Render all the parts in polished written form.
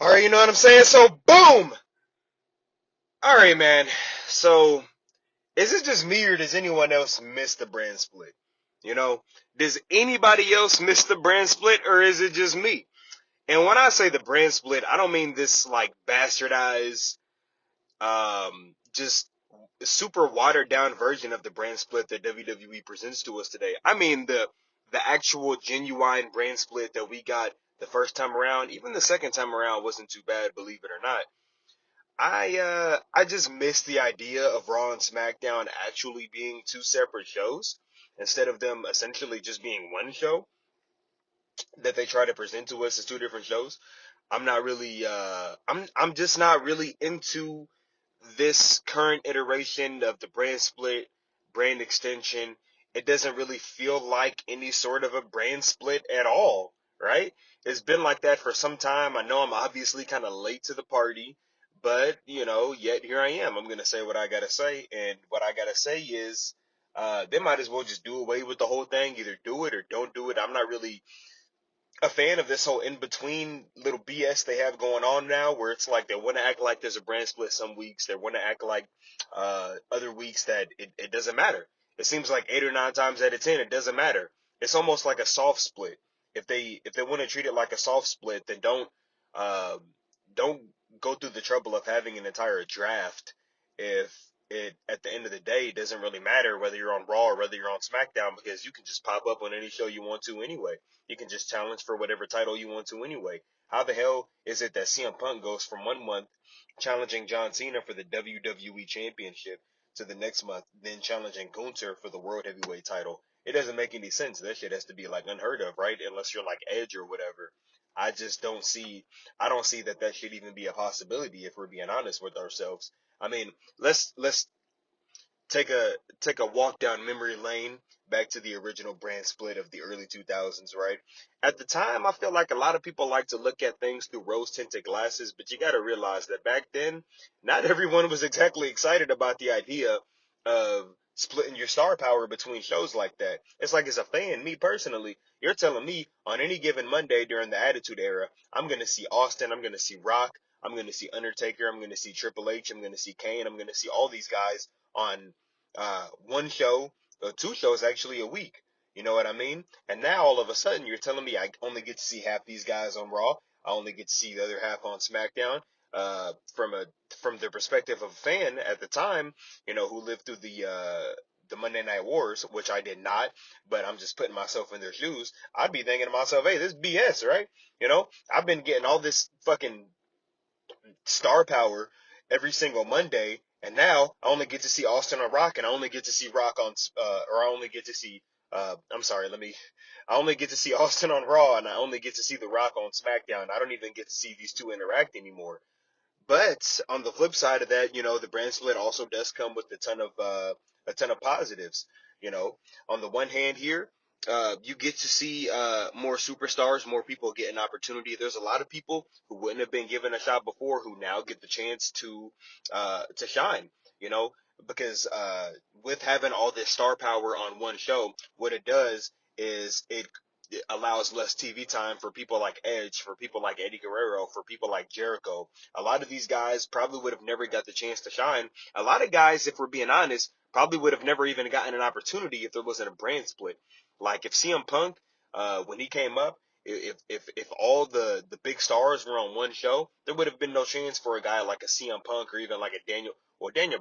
All right, you know what I'm saying? So, boom! All right, man. So, is it just me or does anyone else miss the brand split? You know, does anybody else miss the brand split or is it just me? And when I say the brand split, I don't mean this like bastardized, just super watered down version of the brand split that WWE presents to us today. I mean the actual genuine brand split that we got the first time around. Even the second time around wasn't too bad, believe it or not. I just miss the idea of Raw and SmackDown actually being two separate shows instead of them essentially just being one show that they try to present to us as two different shows. I'm just not really into this current iteration of the brand split, brand extension. It doesn't really feel like any sort of a brand split at all, right? It's been like that for some time. I know I'm obviously kind of late to the party, but yet here I am. I'm gonna say what I gotta say, and what I gotta say is, they might as well just do away with the whole thing. Either do it or don't do it. I'm not really a fan of this whole in between little BS they have going on now, where it's like they want to act like there's a brand split some weeks, they want to act like other weeks that it doesn't matter. It seems like 8 or 9 times out of 10 it doesn't matter. It's almost like a soft split. If they want to treat it like a soft split, then uh, don't go through the trouble of having an entire draft if it at the end of the day doesn't really matter whether you're on Raw or whether you're on SmackDown, because you can just pop up on any show you want to anyway. You can just challenge for whatever title you want to anyway. How the hell is it that CM Punk goes from one month challenging John Cena for the WWE Championship to the next month then challenging Gunther for the World Heavyweight title? It doesn't make any sense. That shit has to be like unheard of, right? Unless you're like Edge or whatever. I just don't see. I don't see that should even be a possibility if we're being honest with ourselves. I mean, let's take a walk down memory lane back to the original brand split of the early 2000s, right? At the time, I feel like a lot of people like to look at things through rose-tinted glasses, but you got to realize that back then, not everyone was exactly excited about the idea of splitting your star power between shows like that. It's like, as a fan, me personally, you're telling me on any given Monday during the Attitude Era, I'm going to see Austin, I'm going to see Rock, I'm going to see Undertaker, I'm going to see Triple H, I'm going to see Kane, I'm going to see all these guys on one show or two shows actually a week. You know what I mean? And now all of a sudden you're telling me I only get to see half these guys on Raw. I only get to see the other half on SmackDown. From the perspective of a fan at the time, who lived through the Monday Night Wars, which I did not, but I'm just putting myself in their shoes. I'd be thinking to myself, hey, this is BS, right? I've been getting all this fucking star power every single Monday, and now I only get to see Austin on Rock, and I only get to see Rock on, or I only get to see, I'm sorry, I only get to see Austin on Raw, and I only get to see The Rock on SmackDown. I don't even get to see these two interact anymore. But on the flip side of that, the brand split also does come with a ton of positives. On the one hand here, you get to see more superstars, more people get an opportunity. There's a lot of people who wouldn't have been given a shot before who now get the chance to shine. You know, because with having all this star power on one show, what it does is it allows less TV time for people like Edge, for people like Eddie Guerrero, for people like Jericho. A lot of these guys probably would have never got the chance to shine. A lot of guys, if we're being honest, probably would have never even gotten an opportunity if there wasn't a brand split. Like if CM Punk, when he came up, if all the big stars were on one show, there would have been no chance for a guy like a CM Punk or even like a Daniel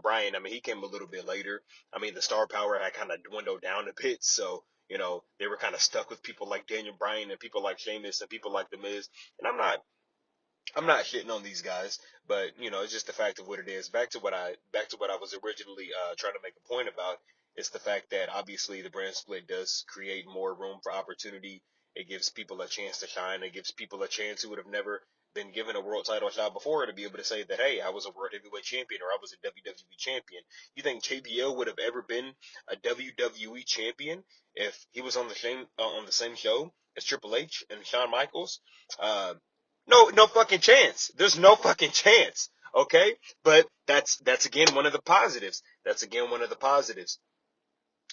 Bryan. I mean, he came a little bit later. I mean, the star power had kind of dwindled down a bit, so they were kind of stuck with people like Daniel Bryan and people like Sheamus and people like The Miz. And I'm not shitting on these guys, but it's just the fact of what it is. Back to what I was originally trying to make a point about. It's the fact that obviously the brand split does create more room for opportunity. It gives people a chance to shine. It gives people a chance who would have never been given a world title shot before to be able to say that, hey, I was a world heavyweight champion or I was a WWE champion. You think JBL would have ever been a WWE champion if he was on the same show as Triple H and Shawn Michaels? Uh, no, no fucking chance. There's no fucking chance. Okay, but that's again one of the positives. That's again one of the positives.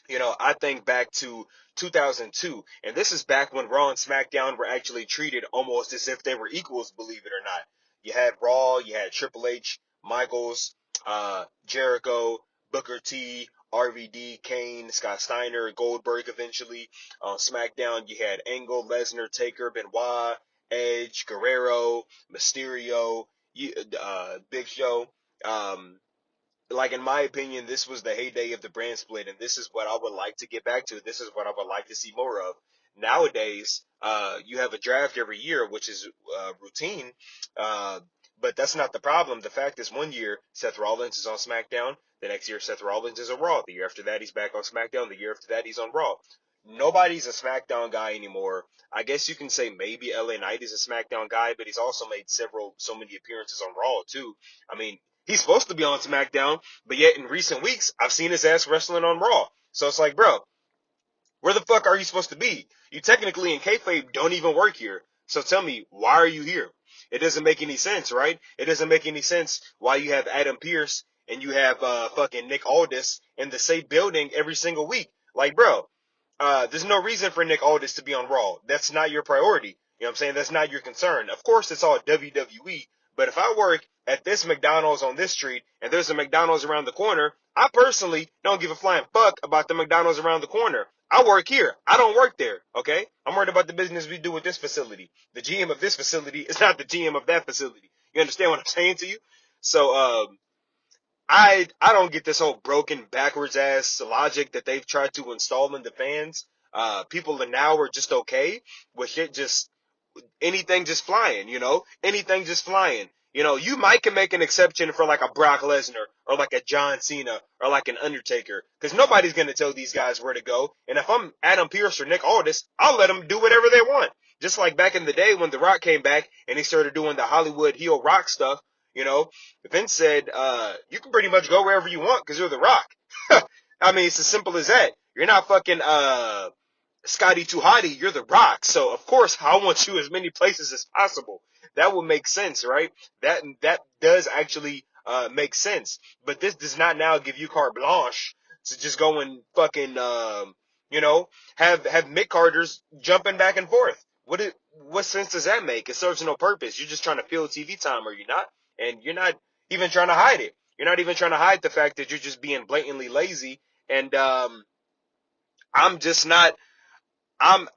I think back to 2002, and this is back when Raw and SmackDown were actually treated almost as if they were equals, believe it or not. You had Raw, you had Triple H, Michaels, Jericho, Booker T, RVD, Kane, Scott Steiner, Goldberg eventually. On SmackDown, you had Angle, Lesnar, Taker, Benoit, Edge, Guerrero, Mysterio, Big Show. Um, like in my opinion, this was the heyday of the brand split, and this is what I would like to get back to. This is what I would like to see more of. Nowadays, you have a draft every year, which is routine, uh, but that's not the problem. The fact is, one year Seth Rollins is on SmackDown, the next year Seth Rollins is on Raw, the year after that he's back on SmackDown, the year after that he's on Raw. Nobody's a SmackDown guy anymore. I guess you can say maybe LA Knight is a SmackDown guy, but he's also made so many appearances on Raw too. I mean, he's supposed to be on SmackDown, but yet in recent weeks, I've seen his ass wrestling on Raw. So it's like, bro, where the fuck are you supposed to be? You technically in kayfabe don't even work here. So tell me, why are you here? It doesn't make any sense, right? It doesn't make any sense why you have Adam Pearce and you have fucking Nick Aldis in the same building every single week. Like, bro, there's no reason for Nick Aldis to be on Raw. That's not your priority. You know what I'm saying? That's not your concern. Of course, it's all WWE. But if I work at this McDonald's on this street and there's a McDonald's around the corner, I personally don't give a flying fuck about the McDonald's around the corner. I work here. I don't work there. Okay? I'm worried about the business we do with this facility. The GM of this facility is not the GM of that facility. You understand what I'm saying to you? So, I don't get this whole broken backwards ass logic that they've tried to install into fans. People now are just okay with shit just anything just flying, anything just flying. You might can make an exception for like a Brock Lesnar or like a John Cena or like an Undertaker, because nobody's gonna tell these guys where to go. And if I'm Adam Pearce or Nick Aldis, I'll let them do whatever they want. Just like back in the day when The Rock came back and he started doing the Hollywood heel rock stuff, Vince said, you can pretty much go wherever you want because you're The Rock. I mean, it's as simple as that. You're not fucking Scotty Too Hottie, you're The Rock. So of course I want you as many places as possible. That would make sense, right? That does actually make sense. But this does not now give you carte blanche to just go and fucking you know have Mick Carter's jumping back and forth. What sense does that make? It serves no purpose. You're just trying to fill TV time, are you not? And you're not even trying to hide it. You're not even trying to hide the fact that you're just being blatantly lazy. And I'm just not I'm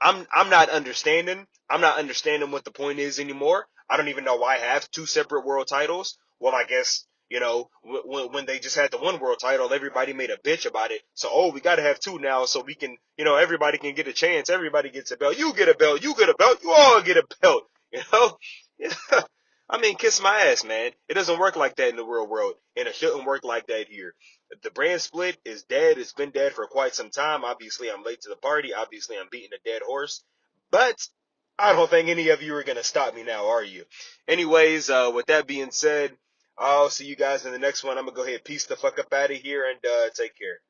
not understanding. I'm not understanding what the point is anymore. I don't even know why I have two separate world titles. Well, I guess, when they just had the one world title, everybody made a bitch about it. So, we got to have two now so we can, everybody can get a chance. Everybody gets a belt. You get a belt. You get a belt. You all get a belt. You know? I mean, kiss my ass, man. It doesn't work like that in the real world, and it shouldn't work like that here. The brand split is dead. It's been dead for quite some time. Obviously, I'm late to the party. Obviously, I'm beating a dead horse. But I don't think any of you are going to stop me now, are you? Anyways, with that being said, I'll see you guys in the next one. I'm going to go ahead and peace the fuck up out of here and take care.